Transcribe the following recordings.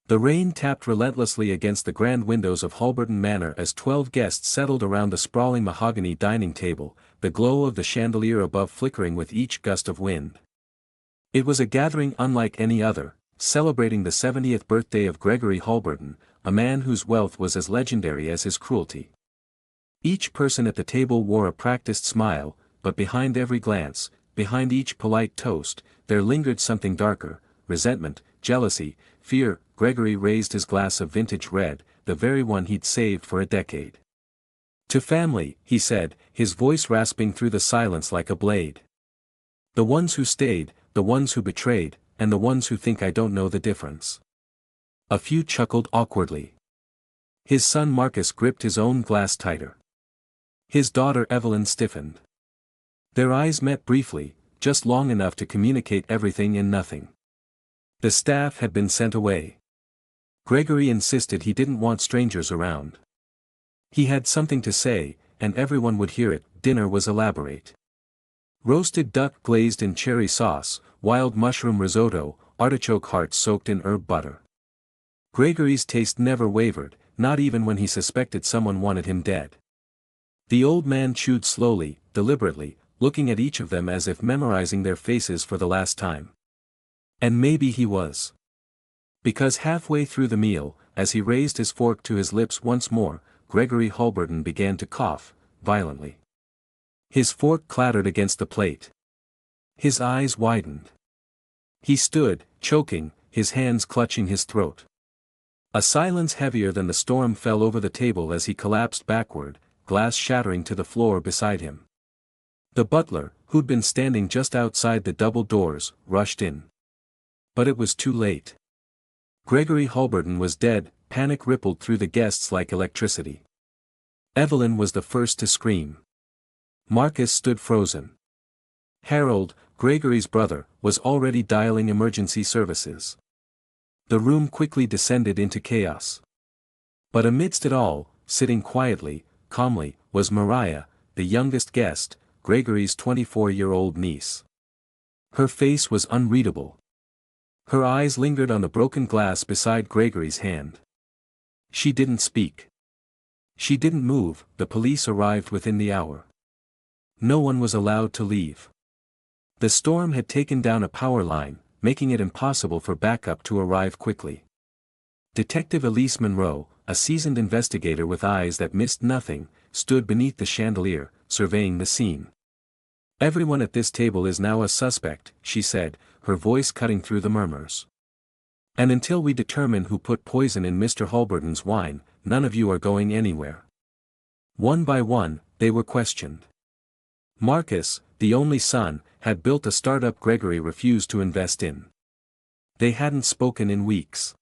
The rain tapped relentlessly against the grand windows of Halberton Manor as 12 guests settled around the sprawling mahogany dining table, the glow of the chandelier above flickering with each gust of wind. It was a gathering unlike any other, celebrating the 70th birthday of Gregory Halberton, a man whose wealth was as legendary as his cruelty. Each person at the table wore a practiced smile, but behind every glance, behind each polite toast, there lingered something darker: resentment, jealousy, fear. Gregory raised his glass of vintage red, the very one he'd saved for a decade. "To family," he said, his voice rasping through the silence like a blade. "The ones who stayed, the ones who betrayed, and the ones who think I don't know the difference." A few chuckled awkwardly. His son Marcus gripped his own glass tighter. His daughter Evelyn stiffened. Their eyes met briefly, just long enough to communicate everything and nothing. The staff had been sent away. Gregory insisted he didn't want strangers around. He had something to say, and everyone would hear it. Dinner was elaborate. Roasted duck glazed in cherry sauce, wild mushroom risotto, artichoke hearts soaked in herb butter. Gregory's taste never wavered, not even when he suspected someone wanted him dead. The old man chewed slowly, deliberately, looking at each of them as if memorizing their faces for the last time. And maybe he was. Because halfway through the meal, as he raised his fork to his lips once more, Gregory Halberton began to cough, violently. His fork clattered against the plate. His eyes widened. He stood, choking, his hands clutching his throat. A silence heavier than the storm fell over the table as he collapsed backward, glass shattering to the floor beside him. The butler, who'd been standing just outside the double doors, rushed in. But it was too late. Gregory Halberton was dead. Panic rippled through the guests like electricity. Evelyn was the first to scream. Marcus stood frozen. Harold, Gregory's brother, was already dialing emergency services. The room quickly descended into chaos. But amidst it all, sitting quietly, calmly, was Mariah, the youngest guest, Gregory's 24-year-old niece. Her face was unreadable. Her eyes lingered on the broken glass beside Gregory's hand. She didn't speak. She didn't move. The police arrived within the hour. No one was allowed to leave. The storm had taken down a power line, making it impossible for backup to arrive quickly. Detective Elise Monroe, a seasoned investigator with eyes that missed nothing, stood beneath the chandelier, surveying the scene. "Everyone at this table is now a suspect," she said, her voice cutting through the murmurs. "And until we determine who put poison in Mr. Halberton's wine, none of you are going anywhere." One by one, they were questioned. Marcus, the only son, had built a startup Gregory refused to invest in. They hadn't spoken in weeks.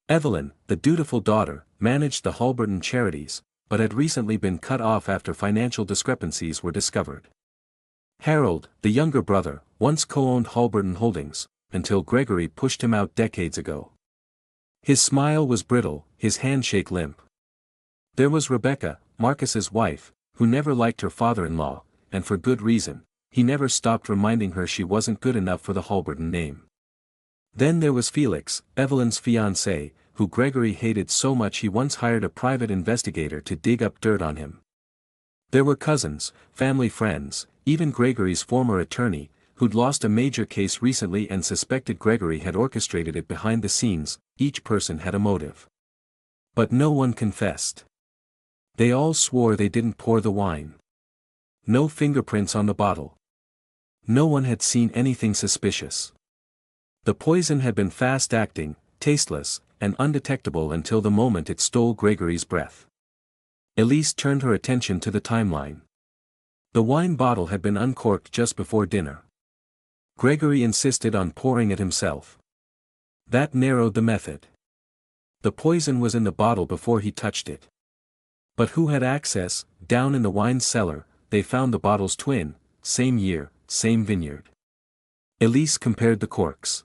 Evelyn, the dutiful daughter, managed the Halberton charities, but had recently been cut off after financial discrepancies were discovered. Harold, the younger brother, once co-owned Halberton Holdings, until Gregory pushed him out decades ago. His smile was brittle, his handshake limp. There was Rebecca, Marcus's wife, who never liked her father-in-law, and for good reason. He never stopped reminding her she wasn't good enough for the Halberton name. Then there was Felix, Evelyn's fiancé, who Gregory hated so much he once hired a private investigator to dig up dirt on him. There were cousins, family friends, even Gregory's former attorney, who'd lost a major case recently and suspected Gregory had orchestrated it behind the scenes. Each person had a motive. But no one confessed. They all swore they didn't pour the wine. No fingerprints on the bottle. No one had seen anything suspicious. The poison had been fast-acting, tasteless, and undetectable until the moment it stole Gregory's breath. Elise turned her attention to the timeline. The wine bottle had been uncorked just before dinner. Gregory insisted on pouring it himself. That narrowed the method. The poison was in the bottle before he touched it. But who had access? Down in the wine cellar, they found the bottle's twin, same year, same vineyard. Elise compared the corks.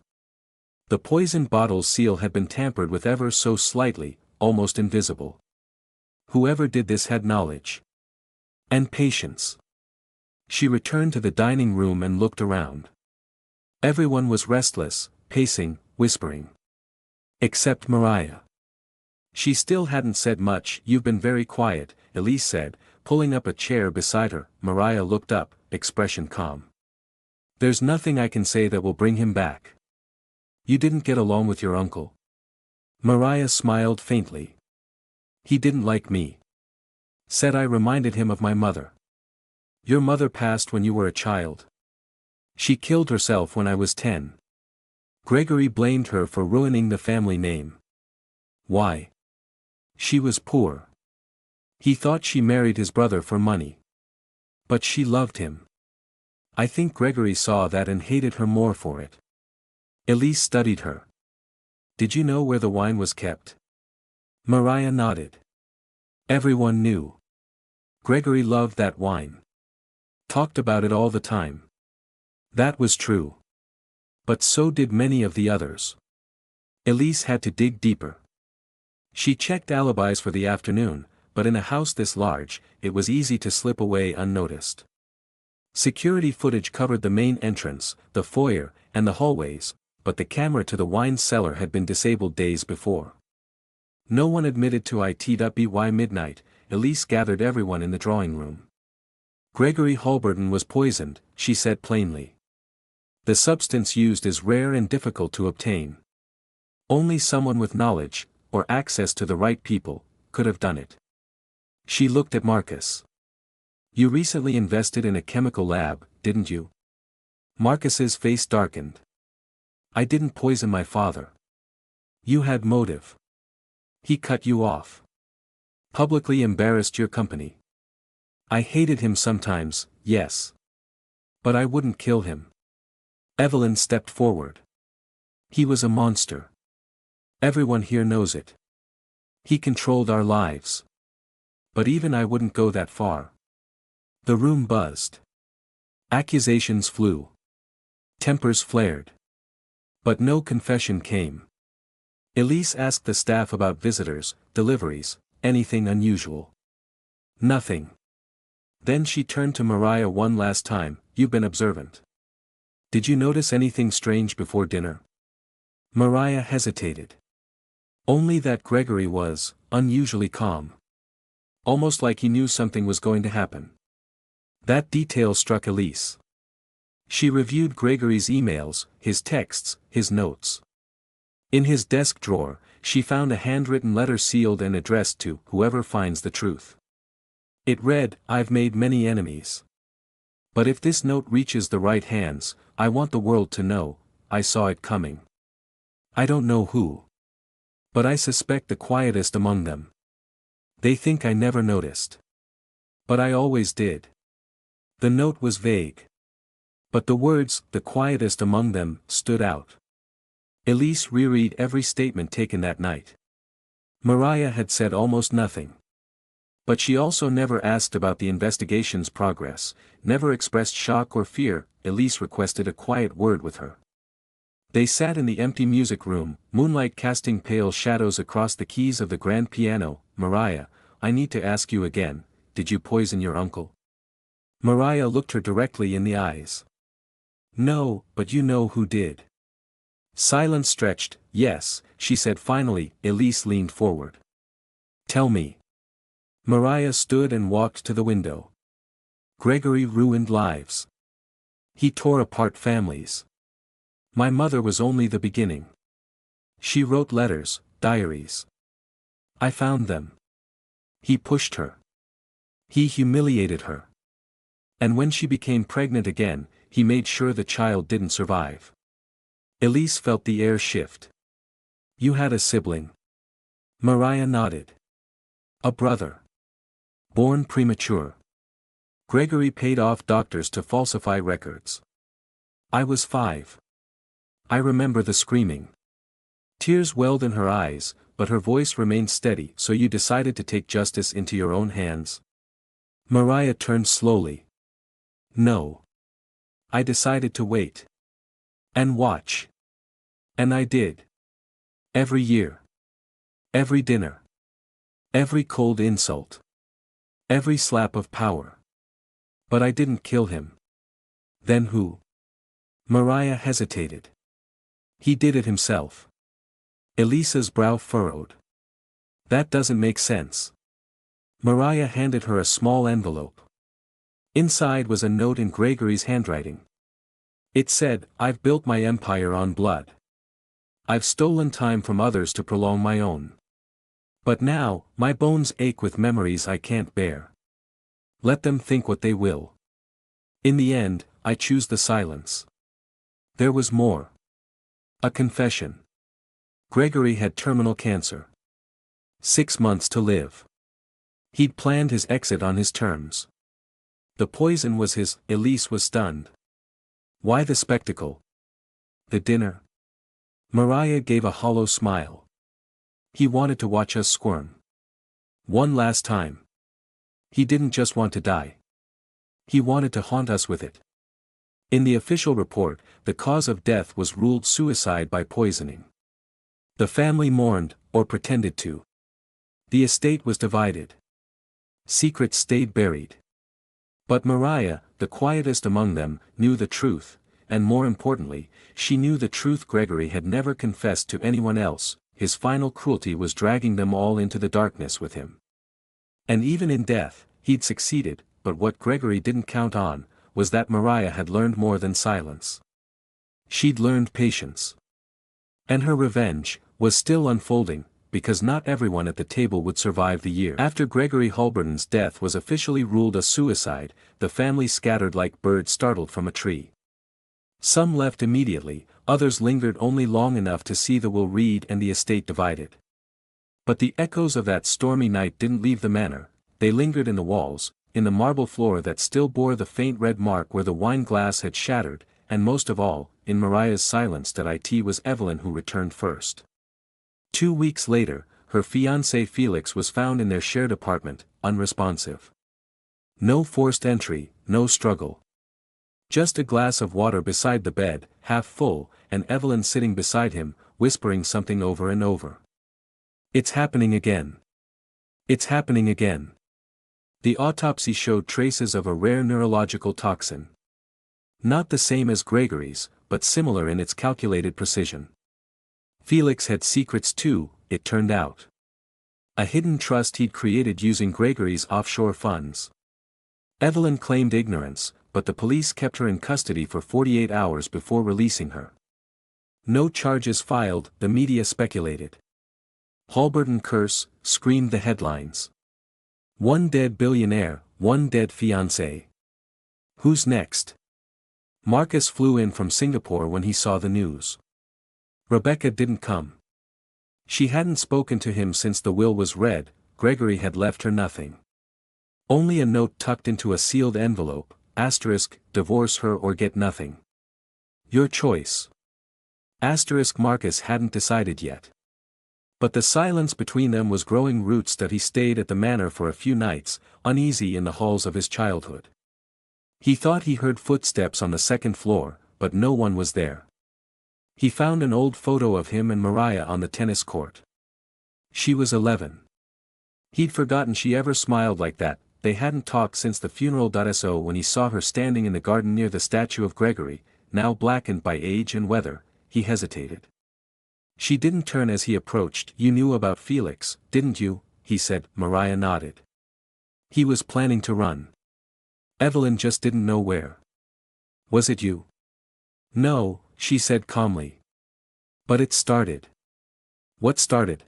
The poisoned bottle's seal had been tampered with ever so slightly, almost invisible. Whoever did this had knowledge. And patience. She returned to the dining room and looked around. Everyone was restless, pacing, whispering. Except Mariah. She still hadn't said much. "You've been very quiet," Elise said, pulling up a chair beside her. Mariah looked up, expression calm. "There's nothing I can say that will bring him back." "You didn't get along with your uncle?" Mariah smiled faintly. "He didn't like me. Said I reminded him of my mother." "Your mother passed when you were a child." "She killed herself when I was 10. Gregory blamed her for ruining the family name." "Why?" "She was poor. He thought she married his brother for money. But she loved him. I think Gregory saw that and hated her more for it." Elise studied her. "Did you know where the wine was kept?" Mariah nodded. "Everyone knew. Gregory loved that wine. Talked about it all the time." That was true. But so did many of the others. Elise had to dig deeper. She checked alibis for the afternoon, but in a house this large, it was easy to slip away unnoticed. Security footage covered the main entrance, the foyer, and the hallways, but the camera to the wine cellar had been disabled days before. No one admitted to it. By midnight, Elise gathered everyone in the drawing room. "Gregory Halberton was poisoned," she said plainly. "The substance used is rare and difficult to obtain. Only someone with knowledge, or access to the right people, could have done it." She looked at Marcus. "You recently invested in a chemical lab, didn't you?" Marcus's face darkened. "I didn't poison my father." "You had motive. He cut you off. Publicly embarrassed your company." "I hated him sometimes, yes. But I wouldn't kill him." Evelyn stepped forward. "He was a monster. Everyone here knows it. He controlled our lives. But even I wouldn't go that far." The room buzzed. Accusations flew. Tempers flared. But no confession came. Elise asked the staff about visitors, deliveries, anything unusual. Nothing. Then she turned to Mariah one last time. "You've been observant. Did you notice anything strange before dinner?" Mariah hesitated. "Only that Gregory was unusually calm. Almost like he knew something was going to happen." That detail struck Elise. She reviewed Gregory's emails, his texts, his notes. In his desk drawer, she found a handwritten letter sealed and addressed to "whoever finds the truth." It read, "I've made many enemies. But if this note reaches the right hands, I want the world to know, I saw it coming. I don't know who. But I suspect the quietest among them. They think I never noticed. But I always did." The note was vague. But the words, "the quietest among them," stood out. Elise reread every statement taken that night. Mariah had said almost nothing. But she also never asked about the investigation's progress, never expressed shock or fear. Elise requested a quiet word with her. They sat in the empty music room, moonlight casting pale shadows across the keys of the grand piano. "Mariah, I need to ask you again, did you poison your uncle?" Mariah looked her directly in the eyes. "No, but you know who did." Silence stretched. "Yes," she said finally. Elise leaned forward. "Tell me." Mariah stood and walked to the window. "Gregory ruined lives. He tore apart families. My mother was only the beginning. She wrote letters, diaries. I found them. He pushed her. He humiliated her. And when she became pregnant again, he made sure the child didn't survive." Elise felt the air shift. "You had a sibling?" Mariah nodded. "A brother. Born premature. Gregory paid off doctors to falsify records. I was 5. I remember the screaming." Tears welled in her eyes, but her voice remained steady. "So you decided to take justice into your own hands?" Mariah turned slowly. "No. I decided to wait. And watch. And I did. Every year. Every dinner. Every cold insult. Every slap of power. But I didn't kill him." "Then who?" Mariah hesitated. "He did it himself. Elisa's brow furrowed. That doesn't make sense. Mariah handed her a small envelope. Inside was a note in Gregory's handwriting. It said, "I've built my empire on blood. I've stolen time from others to prolong my own. But now, my bones ache with memories I can't bear. Let them think what they will. In the end, I choose the silence." There was more. A confession. Gregory had terminal cancer. 6 months to live. He'd planned his exit on his terms. The poison was his. Elise was stunned. Why the spectacle? The dinner? Mariah gave a hollow smile. He wanted to watch us squirm. One last time. He didn't just want to die. He wanted to haunt us with it. In the official report, the cause of death was ruled suicide by poisoning. The family mourned, or pretended to. The estate was divided. Secrets stayed buried. But Mariah, the quietest among them, knew the truth, and more importantly, she knew the truth Gregory had never confessed to anyone else. His final cruelty was dragging them all into the darkness with him. And even in death, he'd succeeded, but what Gregory didn't count on, was that Mariah had learned more than silence. She'd learned patience. And her revenge was still unfolding, because not everyone at the table would survive the year. After Gregory Halberton's death was officially ruled a suicide, the family scattered like birds startled from a tree. Some left immediately, others lingered only long enough to see the will read and the estate divided. But the echoes of that stormy night didn't leave the manor. They lingered in the walls, in the marble floor that still bore the faint red mark where the wine glass had shattered, and most of all, in Mariah's silence that it was Evelyn who returned first. 2 weeks later, her fiancé Felix was found in their shared apartment, unresponsive. No forced entry, no struggle. Just a glass of water beside the bed, half full, and Evelyn sitting beside him, whispering something over and over. "It's happening again. It's happening again." The autopsy showed traces of a rare neurological toxin. Not the same as Gregory's, but similar in its calculated precision. Felix had secrets too, it turned out. A hidden trust he'd created using Gregory's offshore funds. Evelyn claimed ignorance, but the police kept her in custody for 48 hours before releasing her. No charges filed, the media speculated. Halberton curse, screamed the headlines. One dead billionaire, one dead fiancé. Who's next? Marcus flew in from Singapore when he saw the news. Rebecca didn't come. She hadn't spoken to him since the will was read. Gregory had left her nothing. Only a note tucked into a sealed envelope, *, divorce her or get nothing. Your choice. * Marcus hadn't decided yet. But the silence between them was growing roots that he stayed at the manor for a few nights, uneasy in the halls of his childhood. He thought he heard footsteps on the second floor, but no one was there. He found an old photo of him and Mariah on the tennis court. She was 11. He'd forgotten she ever smiled like that. They hadn't talked since the funeral. So when he saw her standing in the garden near the statue of Gregory, now blackened by age and weather, he hesitated. She didn't turn as he approached. "You knew about Felix, didn't you?" he said. Mariah nodded. "He was planning to run. Evelyn just didn't know where." "Was it you?" "No," she said calmly. "But it started." "What started?"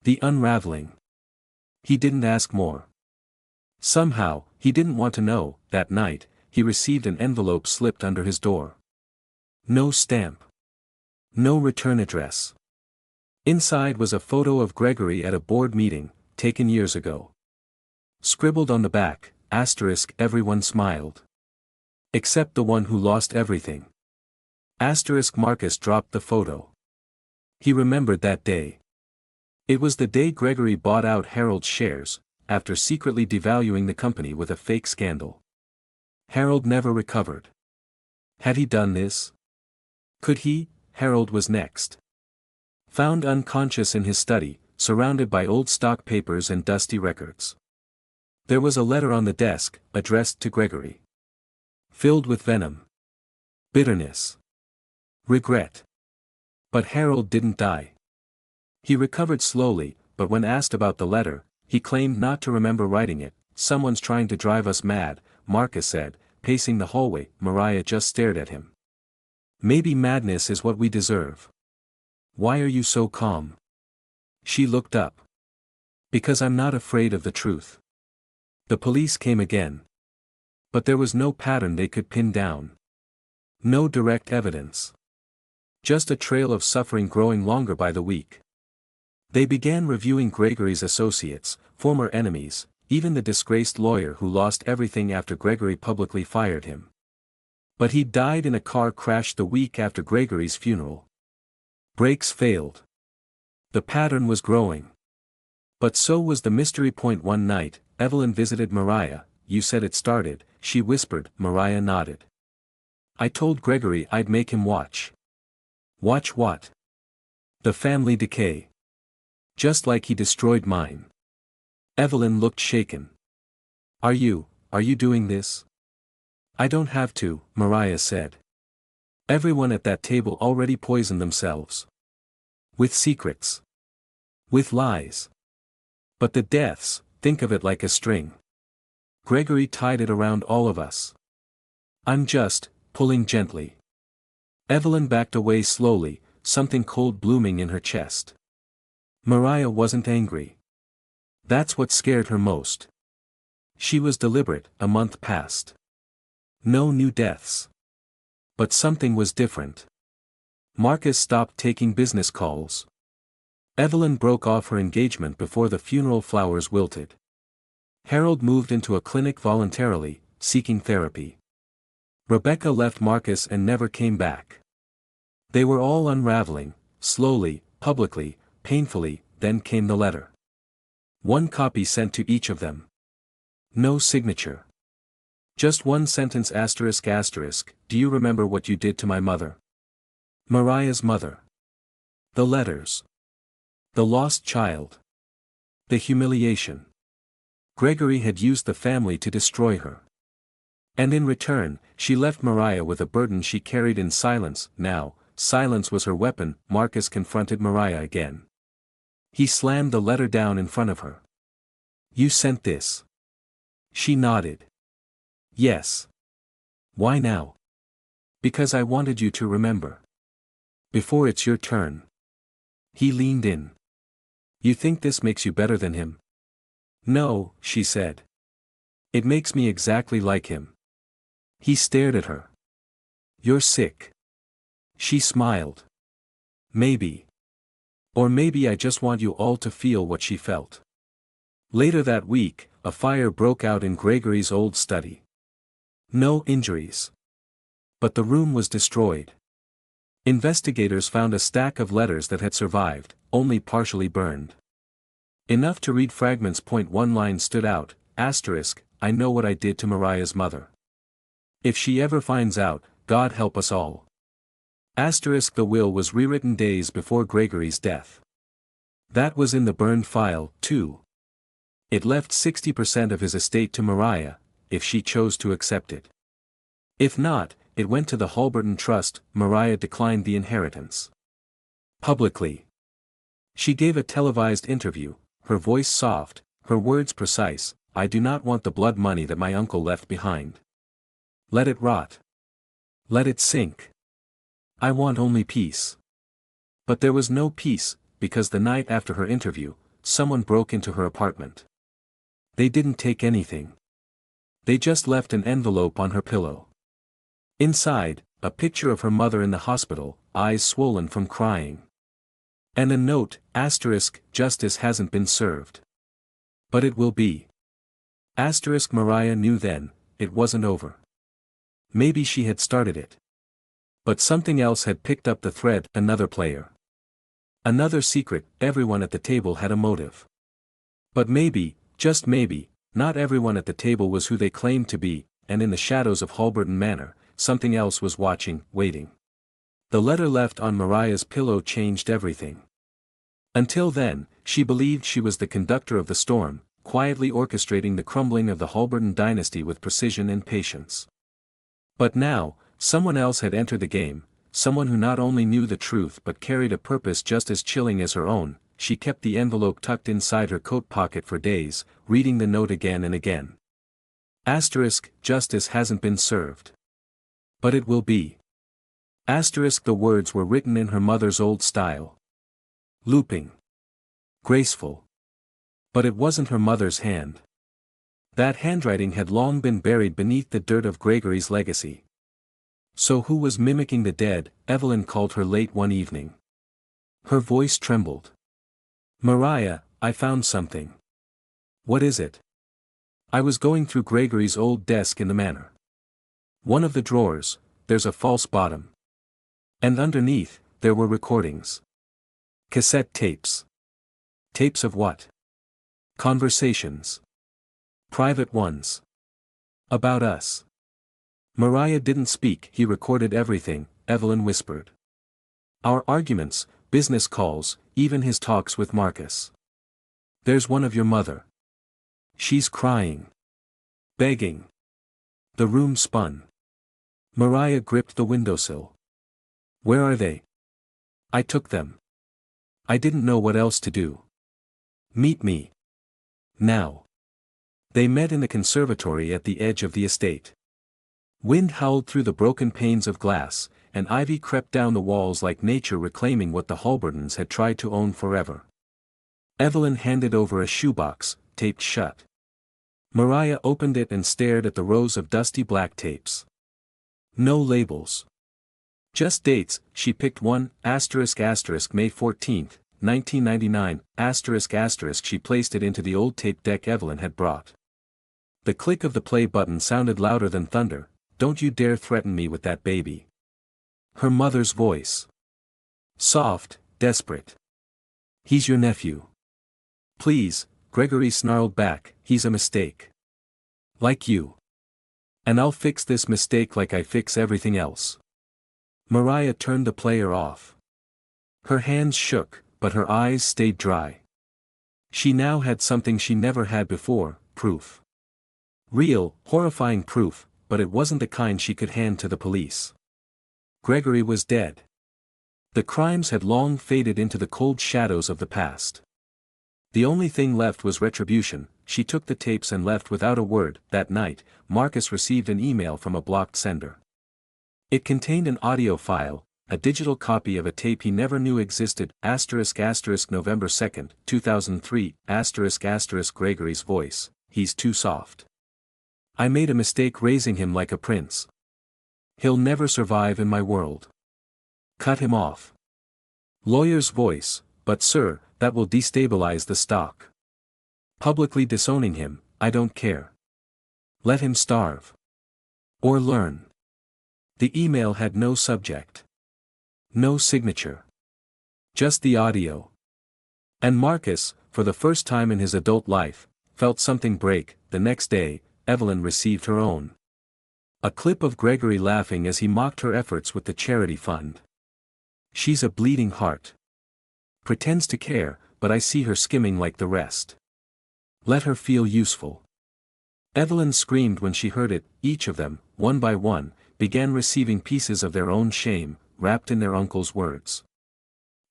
"The unraveling." He didn't ask more. Somehow, he didn't want to know. That night, he received an envelope slipped under his door. No stamp. No return address. Inside was a photo of Gregory at a board meeting, taken years ago. Scribbled on the back, * everyone smiled. Except the one who lost everything. * Marcus dropped the photo. He remembered that day. It was the day Gregory bought out Harold's shares, after secretly devaluing the company with a fake scandal. Harold never recovered. Had he done this? Could he? Harold was next. Found unconscious in his study, surrounded by old stock papers and dusty records. There was a letter on the desk, addressed to Gregory. Filled with venom. Bitterness. Regret. But Harold didn't die. He recovered slowly, but when asked about the letter, he claimed not to remember writing it. Someone's trying to drive us mad, Marcus said, pacing the hallway. Mariah just stared at him. Maybe madness is what we deserve. Why are you so calm? She looked up. Because I'm not afraid of the truth. The police came again. But there was no pattern they could pin down. No direct evidence. Just a trail of suffering growing longer by the week. They began reviewing Gregory's associates, former enemies, even the disgraced lawyer who lost everything after Gregory publicly fired him. But he died in a car crash the week after Gregory's funeral. Brakes failed. The pattern was growing. But so was the mystery. One night, Evelyn visited Mariah. You said it started, she whispered. Mariah nodded. I told Gregory I'd make him watch. Watch what? The family decay. Just like he destroyed mine. Evelyn looked shaken. Are you doing this? I don't have to, Mariah said. Everyone at that table already poisoned themselves. With secrets. With lies. But the deaths, think of it like a string. Gregory tied it around all of us. I'm just, pulling gently. Evelyn backed away slowly, something cold blooming in her chest. Mariah wasn't angry. That's what scared her most. She was deliberate. A month passed. No new deaths. But something was different. Marcus stopped taking business calls. Evelyn broke off her engagement before the funeral flowers wilted. Harold moved into a clinic voluntarily, seeking therapy. Rebecca left Marcus and never came back. They were all unraveling, slowly, publicly, painfully. Then came the letter. One copy sent to each of them. No signature. Just one sentence. Do you remember what you did to my mother? Mariah's mother. The letters. The lost child. The humiliation. Gregory had used the family to destroy her. And in return, she left Mariah with a burden she carried in silence. Now, silence was her weapon. Marcus confronted Mariah again. He slammed the letter down in front of her. You sent this. She nodded. Yes. Why now? Because I wanted you to remember. Before it's your turn. He leaned in. You think this makes you better than him? No, she said. It makes me exactly like him. He stared at her. You're sick. She smiled. Maybe. Or maybe I just want you all to feel what she felt. Later that week, a fire broke out in Gregory's old study. No injuries. But the room was destroyed. Investigators found a stack of letters that had survived, only partially burned. Enough to read fragments. One line stood out, I know what I did to Mariah's mother. If she ever finds out, God help us all. The will was rewritten days before Gregory's death. That was in the burned file, too. It left 60% of his estate to Mariah, if she chose to accept it. If not, it went to the Halberton Trust. Mariah declined the inheritance. Publicly. She gave a televised interview, her voice soft, her words precise. I do not want the blood money that my uncle left behind. Let it rot. Let it sink. I want only peace. But there was no peace, because the night after her interview, someone broke into her apartment. They didn't take anything. They just left an envelope on her pillow. Inside, a picture of her mother in the hospital, eyes swollen from crying. And a note, justice hasn't been served. But it will be. Mariah knew then, it wasn't over. Maybe she had started it. But something else had picked up the thread. Another player. Another secret. Everyone at the table had a motive. But maybe, just maybe, not everyone at the table was who they claimed to be, and in the shadows of Halberton Manor, something else was watching, waiting. The letter left on Mariah's pillow changed everything. Until then, she believed she was the conductor of the storm, quietly orchestrating the crumbling of the Halberton dynasty with precision and patience. But now, someone else had entered the game, someone who not only knew the truth but carried a purpose just as chilling as her own. she kept the envelope tucked inside her coat pocket for days, reading the note again and again. Asterisk, justice hasn't been served. But it will be. Asterisk, the words were written in her mother's old style. Looping. Graceful. But it wasn't her mother's hand. That handwriting had long been buried beneath the dirt of Gregory's legacy. So who was mimicking the dead? Evelyn called her late one evening. Her voice trembled. Mariah, I found something. What is it? I was going through Gregory's old desk in the manor. One of the drawers, there's a false bottom. And underneath, there were recordings. Cassette tapes. Tapes of what? Conversations. Private ones. About us. Mariah didn't speak. He recorded everything, Evelyn whispered. Our arguments, business calls, even his talks with Marcus. There's one of your mother. She's crying. Begging. The room spun. Mariah gripped the windowsill. Where are they? I took them. I didn't know what else to do. Meet me. Now. They met in the conservatory at the edge of the estate. Wind howled through the broken panes of glass, and ivy crept down the walls like nature reclaiming what the Halbertons had tried to own forever. Evelyn handed over a shoebox, taped shut. Mariah opened it and stared at the rows of dusty black tapes. No labels. Just dates. She picked one, asterisk asterisk May 14, 1999, asterisk asterisk. She placed it into the old tape deck Evelyn had brought. The click of the play button sounded louder than thunder. Don't you dare threaten me with that baby. Her mother's voice. Soft, desperate. He's your nephew. Please, Gregory snarled back, he's a mistake. Like you. And I'll fix this mistake like I fix everything else. Mariah turned the player off. Her hands shook, but her eyes stayed dry. She now had something she never had before, proof. Real, horrifying proof, but it wasn't the kind she could hand to the police. Gregory was dead. The crimes had long faded into the cold shadows of the past. The only thing left was retribution. She took the tapes and left without a word. That night, Marcus received an email from a blocked sender. It contained an audio file, a digital copy of a tape he never knew existed, asterisk asterisk November 2, 2003, asterisk asterisk Gregory's voice, he's too soft. I made a mistake raising him like a prince. He'll never survive in my world. Cut him off. Lawyer's voice, but sir, that will destabilize the stock. Publicly disowning him, I don't care. Let him starve. Or learn. The email had no subject. No signature. Just the audio. And Marcus, for the first time in his adult life, felt something break. The next day, Evelyn received her own. A clip of Gregory laughing as he mocked her efforts with the charity fund. She's a bleeding heart. Pretends to care, but I see her skimming like the rest. Let her feel useful. Evelyn screamed when she heard it. Each of them, one by one, began receiving pieces of their own shame, wrapped in their uncle's words.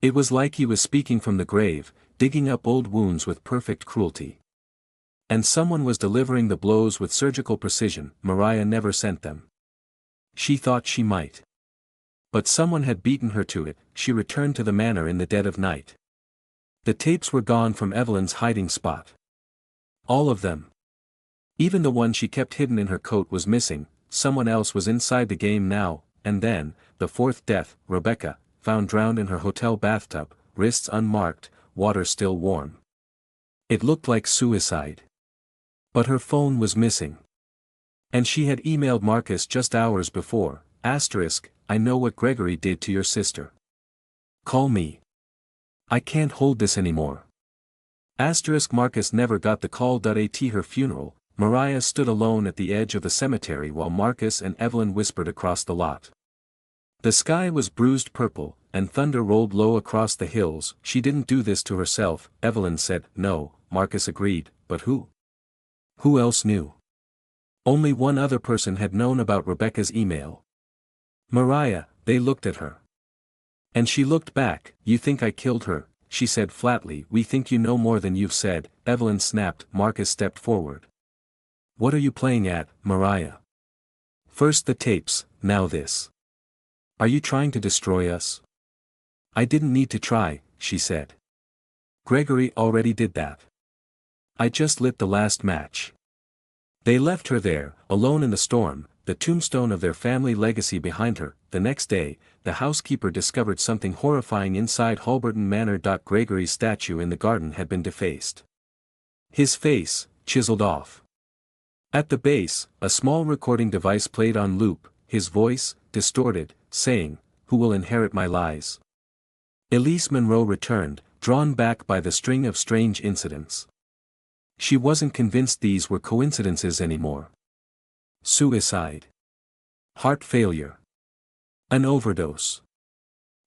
It was like he was speaking from the grave, digging up old wounds with perfect cruelty. And someone was delivering the blows with surgical precision. Mariah never sent them. She thought she might. But someone had beaten her to it. She returned to the manor in the dead of night. The tapes were gone from Evelyn's hiding spot. All of them. Even the one she kept hidden in her coat was missing. Someone else was inside the game now. And then, the fourth death, Rebecca, found drowned in her hotel bathtub, wrists unmarked, water still warm. It looked like suicide. But her phone was missing. And she had emailed Marcus just hours before, asterisk, I know what Gregory did to your sister. Call me. I can't hold this anymore. Asterisk Marcus never got the call. At her funeral, Mariah stood alone at the edge of the cemetery while Marcus and Evelyn whispered across the lot. The sky was bruised purple, and thunder rolled low across the hills. She didn't do this to herself, Evelyn said. No, Marcus agreed, but who? Who else knew? Only one other person had known about Rebecca's email. Mariah. They looked at her. And she looked back. You think I killed her? she said flatly. We think you know more than you've said, Evelyn snapped. Marcus stepped forward. What are you playing at, Mariah? First the tapes, now this. Are you trying to destroy us? I didn't need to try, she said. Gregory already did that. I just lit the last match. They left her there, alone in the storm, the tombstone of their family legacy behind her. The next day, the housekeeper discovered something horrifying inside Halberton Manor. Gregory's statue in the garden had been defaced. His face, chiseled off. At the base, a small recording device played on loop, his voice, distorted, saying, "Who will inherit my lies?" Elise Monroe returned, drawn back by the string of strange incidents. She wasn't convinced these were coincidences anymore. Suicide. Heart failure. An overdose.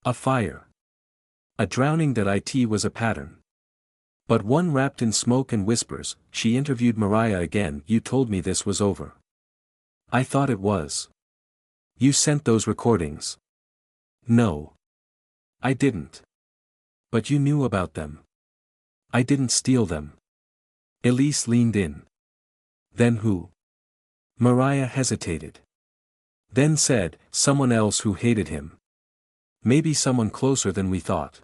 A fire. A drowning. It was a pattern. But one wrapped in smoke and whispers. She interviewed Mariah again. You told me this was over. I thought it was. You sent those recordings. No. I didn't. But you knew about them. I didn't steal them. Elise leaned in. Then who? Mariah hesitated. Then said, someone else who hated him. Maybe someone closer than we thought.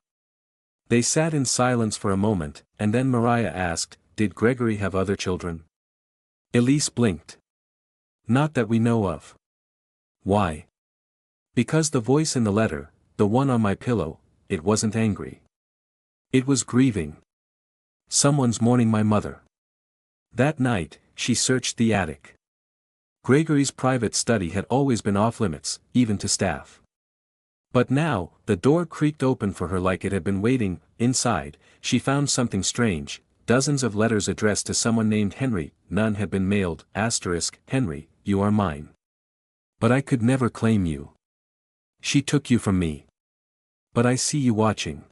They sat in silence for a moment, and then Mariah asked, did Gregory have other children? Elise blinked. Not that we know of. Why? Because the voice in the letter, the one on my pillow, it wasn't angry. It was grieving. Someone's mourning my mother. That night, she searched the attic. Gregory's private study had always been off-limits, even to staff. But now, the door creaked open for her like it had been waiting. Inside, she found something strange, dozens of letters addressed to someone named Henry. None had been mailed. Henry, you are mine. But I could never claim you. She took you from me. But I see you watching.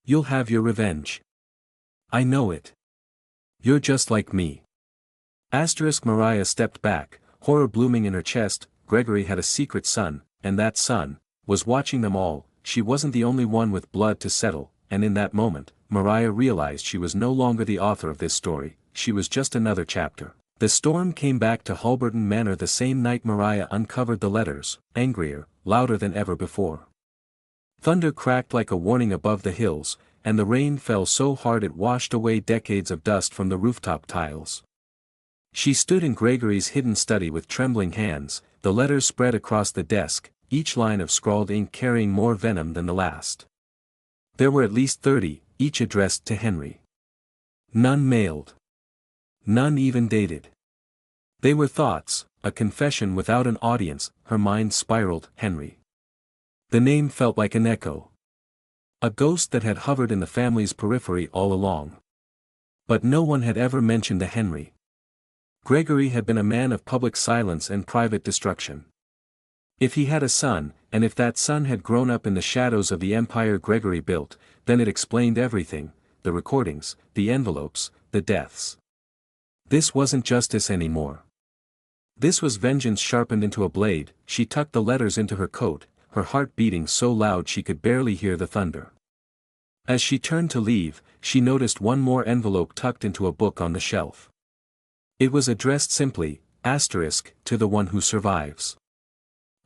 You'll have your revenge. I know it. You're just like me. Mariah stepped back, horror blooming in her chest. Gregory had a secret son, and that son was watching them all. She wasn't the only one with blood to settle, and in that moment, Mariah realized she was no longer the author of this story, she was just another chapter. The storm came back to Halberton Manor the same night Mariah uncovered the letters, angrier, louder than ever before. Thunder cracked like a warning above the hills, and the rain fell so hard it washed away decades of dust from the rooftop tiles. She stood in Gregory's hidden study with trembling hands, the letters spread across the desk, each line of scrawled ink carrying more venom than the last. There were at least 30, each addressed to Henry. None mailed. None even dated. They were thoughts, a confession without an audience. Her mind spiraled. Henry. The name felt like an echo. A ghost that had hovered in the family's periphery all along. But no one had ever mentioned a Henry. Gregory had been a man of public silence and private destruction. If he had a son, and if that son had grown up in the shadows of the empire Gregory built, then it explained everything, the recordings, the envelopes, the deaths. This wasn't justice anymore. This was vengeance sharpened into a blade. She tucked the letters into her coat, her heart beating so loud she could barely hear the thunder. As she turned to leave, she noticed one more envelope tucked into a book on the shelf. It was addressed simply, to the one who survives.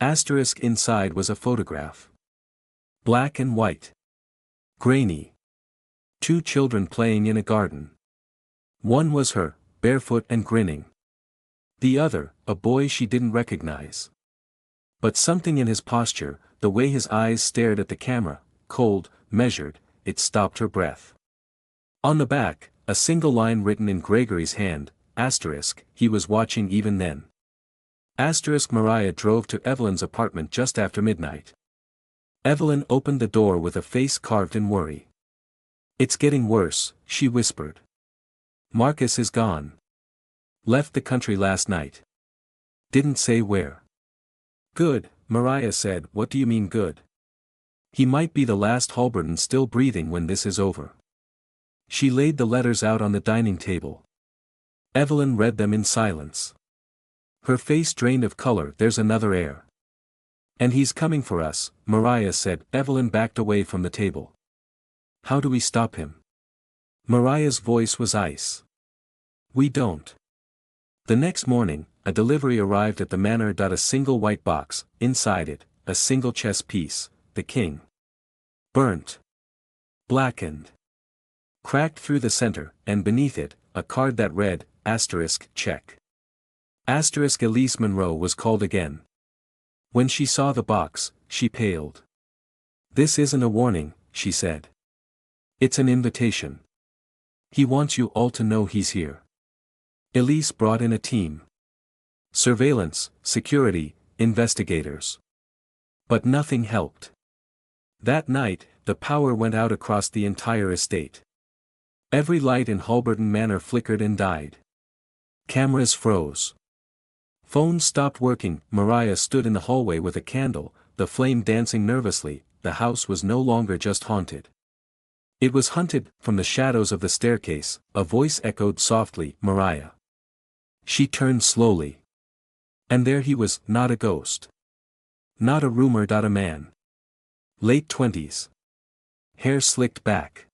Inside was a photograph. Black and white. Grainy. 2 children playing in a garden. One was her, barefoot and grinning. The other, a boy she didn't recognize. But something in his posture, the way his eyes stared at the camera, cold, measured, it stopped her breath. On the back, a single line written in Gregory's hand, he was watching even then. Mariah drove to Evelyn's apartment just after midnight. Evelyn opened the door with a face carved in worry. It's getting worse, she whispered. Marcus is gone. Left the country last night. Didn't say where. Good, Mariah said. What do you mean good? He might be the last Halberton still breathing when this is over. She laid the letters out on the dining table. Evelyn read them in silence. Her face drained of color. There's another heir. And he's coming for us, Mariah said. Evelyn backed away from the table. How do we stop him? Mariah's voice was ice. We don't. The next morning, a delivery arrived at the manor. A single white box, inside it, a single chess piece, the king. Burnt. Blackened. Cracked through the center, and beneath it, a card that read, check. Elise Monroe was called again. When she saw the box, she paled. This isn't a warning, she said. It's an invitation. He wants you all to know he's here. Elise brought in a team. Surveillance, security, investigators. But nothing helped. That night, the power went out across the entire estate. Every light in Halberton Manor flickered and died. Cameras froze. Phones stopped working. Mariah stood in the hallway with a candle, the flame dancing nervously. The house was no longer just haunted. It was hunted. From the shadows of the staircase, a voice echoed softly, Mariah. She turned slowly. And there he was, not a ghost. Not a rumor. A man. Late 20s. Hair slicked back.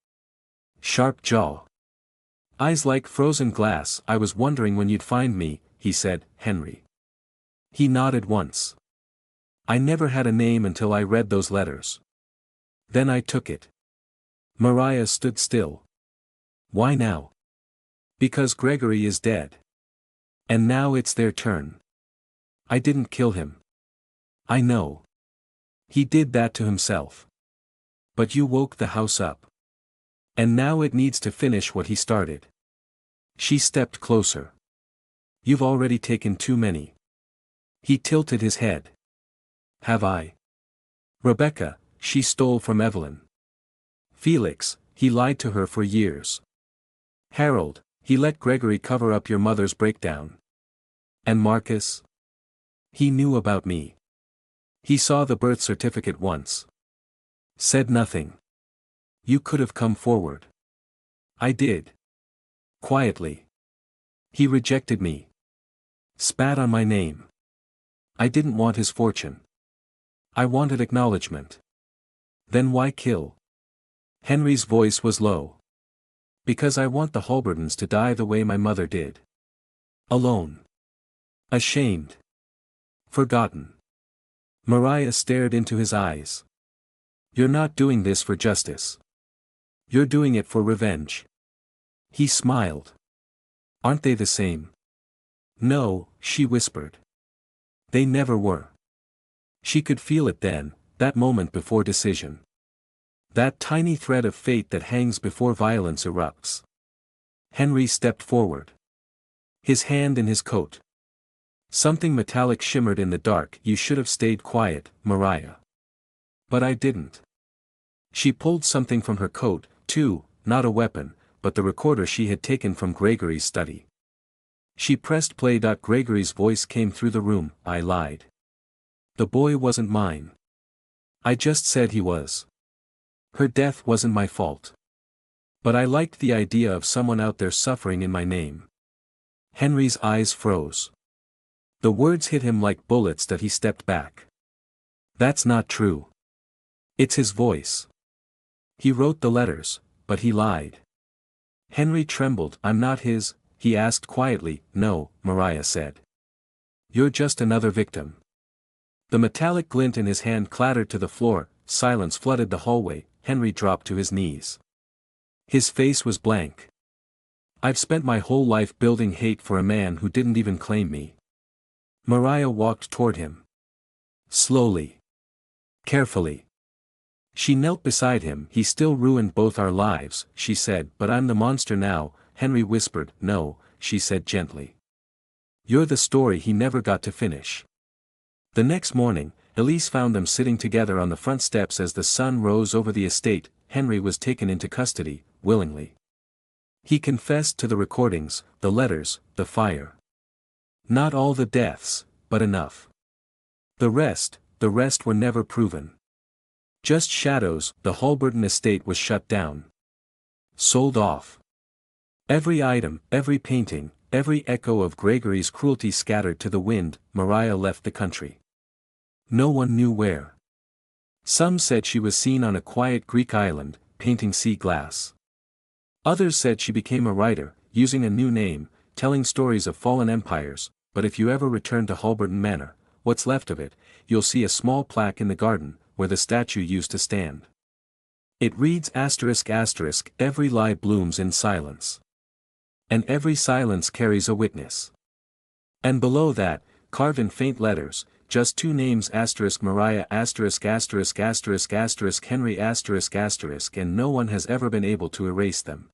Sharp jaw. Eyes like frozen glass. I was wondering when you'd find me, he said, Henry. He nodded once. I never had a name until I read those letters. Then I took it. Mariah stood still. Why now? Because Gregory is dead. And now it's their turn. I didn't kill him. I know. He did that to himself. But you woke the house up. And now it needs to finish what he started. She stepped closer. You've already taken too many. He tilted his head. Have I? Rebecca, she stole from Evelyn. Felix, he lied to her for years. Harold, he let Gregory cover up your mother's breakdown. And Marcus? He knew about me. He saw the birth certificate once. Said nothing. You could have come forward. I did. Quietly. He rejected me. Spat on my name. I didn't want his fortune. I wanted acknowledgement. Then why kill? Henry's voice was low. Because I want the Halbertons to die the way my mother did. Alone. Ashamed. Forgotten. Mariah stared into his eyes. You're not doing this for justice. You're doing it for revenge. He smiled. Aren't they the same? No, she whispered. They never were. She could feel it then, that moment before decision. That tiny thread of fate that hangs before violence erupts. Henry stepped forward. His hand in his coat. Something metallic shimmered in the dark. You should have stayed quiet, Mariah. But I didn't. She pulled something from her coat, too, not a weapon, but the recorder she had taken from Gregory's study. She pressed play. Gregory's voice came through the room. I lied. The boy wasn't mine. I just said he was. Her death wasn't my fault. But I liked the idea of someone out there suffering in my name. Henry's eyes froze. The words hit him like bullets. He stepped back. That's not true. It's his voice. He wrote the letters, but he lied. Henry trembled. I'm not his, he asked quietly. No, Mariah said. You're just another victim. The metallic glint in his hand clattered to the floor. Silence flooded the hallway. Henry dropped to his knees. His face was blank. I've spent my whole life building hate for a man who didn't even claim me. Mariah walked toward him. Slowly. Carefully. She knelt beside him. He still ruined both our lives, she said. But I'm the monster now, Henry whispered. No, she said gently. You're the story he never got to finish. The next morning, Elise found them sitting together on the front steps as the sun rose over the estate. Henry was taken into custody, willingly. He confessed to the recordings, the letters, the fire. Not all the deaths, but enough. The rest were never proven. Just shadows. The Halberton estate was shut down. Sold off. Every item, every painting, every echo of Gregory's cruelty scattered to the wind. Mariah left the country. No one knew where. Some said she was seen on a quiet Greek island, painting sea glass. Others said she became a writer, using a new name, telling stories of fallen empires, but if you ever return to Halberton Manor, what's left of it, you'll see a small plaque in the garden, where the statue used to stand. It reads ***, every lie blooms in silence. And every silence carries a witness. And below that, carved in faint letters, just two names Mariah ***, Henry ***, and no one has ever been able to erase them.